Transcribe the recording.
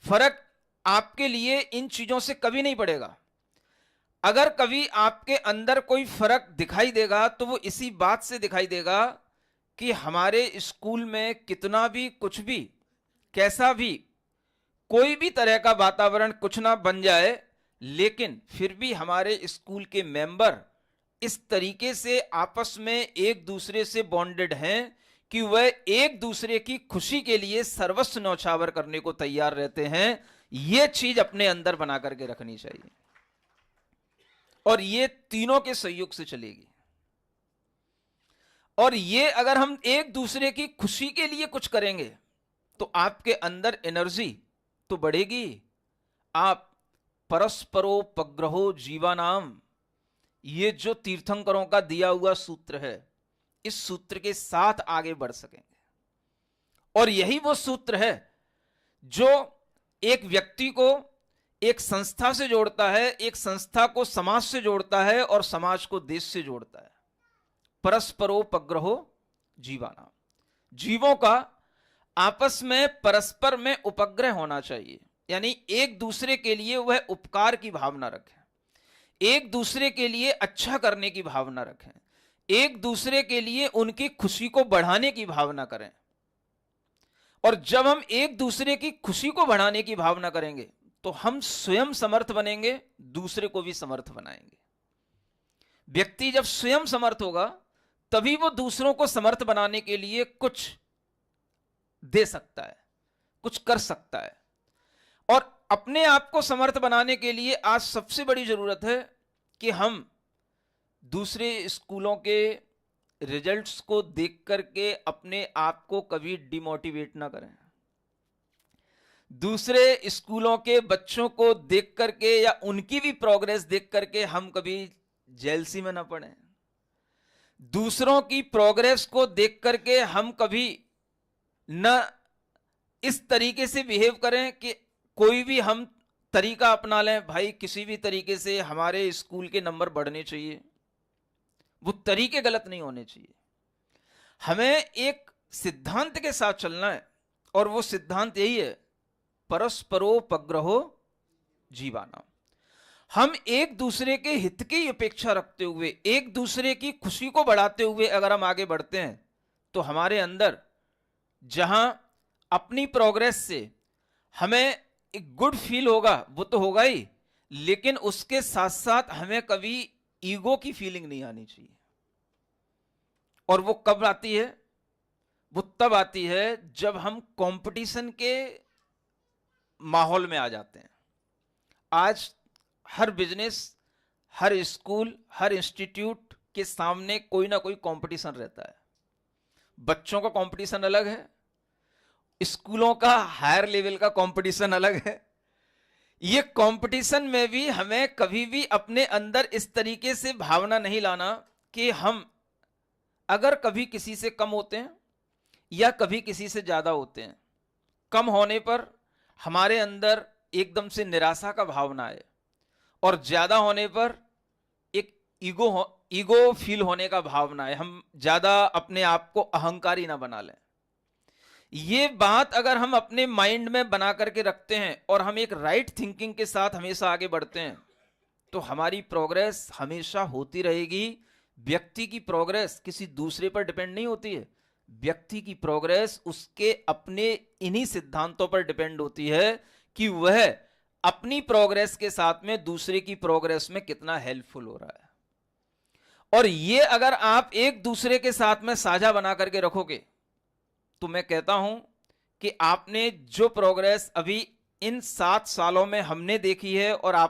फर्क आपके लिए इन चीजों से कभी नहीं पड़ेगा। अगर कभी आपके अंदर कोई फर्क दिखाई देगा तो वो इसी बात से दिखाई देगा कि हमारे स्कूल में कितना भी कुछ भी कैसा भी कोई भी तरह का वातावरण कुछ ना बन जाए, लेकिन फिर भी हमारे स्कूल के मेंबर इस तरीके से आपस में एक दूसरे से बॉन्डेड हैं कि वह एक दूसरे की खुशी के लिए सर्वस्व न्यौछावर करने को तैयार रहते हैं। यह चीज अपने अंदर बना करके रखनी चाहिए और ये तीनों के सहयोग से चलेगी। और ये अगर हम एक दूसरे की खुशी के लिए कुछ करेंगे तो आपके अंदर एनर्जी तो बढ़ेगी। आप परस्परोपग्रहो जीवानाम, ये जो तीर्थंकरों का दिया हुआ सूत्र है, इस सूत्र के साथ आगे बढ़ सकेंगे। और यही वो सूत्र है जो एक व्यक्ति को एक संस्था से जोड़ता है, एक संस्था को समाज से जोड़ता है और समाज को देश से जोड़ता है। परस्परोपग्रहो जीवानाम, जीवों का आपस में परस्पर में उपग्रह होना चाहिए, यानी एक दूसरे के लिए वह उपकार की भावना रखें, एक दूसरे के लिए अच्छा करने की भावना रखें, एक दूसरे के लिए उनकी खुशी को बढ़ाने की भावना करें। और जब हम एक दूसरे की खुशी को बढ़ाने की भावना करेंगे तो हम स्वयं समर्थ बनेंगे, दूसरे को भी समर्थ बनाएंगे। व्यक्ति जब स्वयं समर्थ होगा तभी वो दूसरों को समर्थ बनाने के लिए कुछ दे सकता है, कुछ कर सकता है। और अपने आप को समर्थ बनाने के लिए आज सबसे बड़ी जरूरत है कि हम दूसरे स्कूलों के रिजल्ट्स को देख करके अपने आप को कभी डिमोटिवेट ना करें, दूसरे स्कूलों के बच्चों को देख करके या उनकी भी प्रोग्रेस देख करके हम कभी जेलसी में ना पड़े, दूसरों की प्रोग्रेस को देख करके हम कभी न इस तरीके से बिहेव करें कि कोई भी हम तरीका अपना लें, भाई किसी भी तरीके से हमारे स्कूल के नंबर बढ़ने चाहिए, वो तरीके गलत नहीं होने चाहिए। हमें एक सिद्धांत के साथ चलना है और वो सिद्धांत यही है, परस्परोपग्रहो जीवानाम। हम एक दूसरे के हित की अपेक्षा रखते हुए, एक दूसरे की खुशी को बढ़ाते हुए अगर हम आगे बढ़ते हैं तो हमारे अंदर जहां अपनी प्रोग्रेस से हमें एक गुड फील होगा वो तो होगा ही, लेकिन उसके साथ साथ हमें कभी ईगो की फीलिंग नहीं आनी चाहिए। और वो कब आती है? वो तब आती है जब हम कंपटीशन के माहौल में आ जाते हैं। आज हर बिजनेस, हर स्कूल, हर इंस्टीट्यूट के सामने कोई ना कोई कंपटीशन रहता है। बच्चों का कंपटीशन अलग है, स्कूलों का हायर लेवल का कंपटीशन अलग है। ये कंपटीशन में भी हमें कभी भी अपने अंदर इस तरीके से भावना नहीं लाना कि हम अगर कभी किसी से कम होते हैं या कभी किसी से ज्यादा होते हैं, कम होने पर हमारे अंदर एकदम से निराशा का भावना आए और ज्यादा होने पर एक ईगो फील होने का भावना है, हम ज्यादा अपने आप को अहंकारी ना बना लें। ये बात अगर हम अपने माइंड में बना करके रखते हैं और हम एक राइट थिंकिंग के साथ हमेशा आगे बढ़ते हैं तो हमारी प्रोग्रेस हमेशा होती रहेगी। व्यक्ति की प्रोग्रेस किसी दूसरे पर डिपेंड नहीं होती है, व्यक्ति की प्रोग्रेस उसके अपने इन्हीं सिद्धांतों पर डिपेंड होती है कि वह अपनी प्रोग्रेस के साथ में दूसरे की प्रोग्रेस में कितना हेल्पफुल हो रहा है। और ये अगर आप एक दूसरे के साथ में साझा बना करके रखोगे तो मैं कहता हूं कि आपने जो प्रोग्रेस अभी इन 7 सालों में हमने देखी है और आप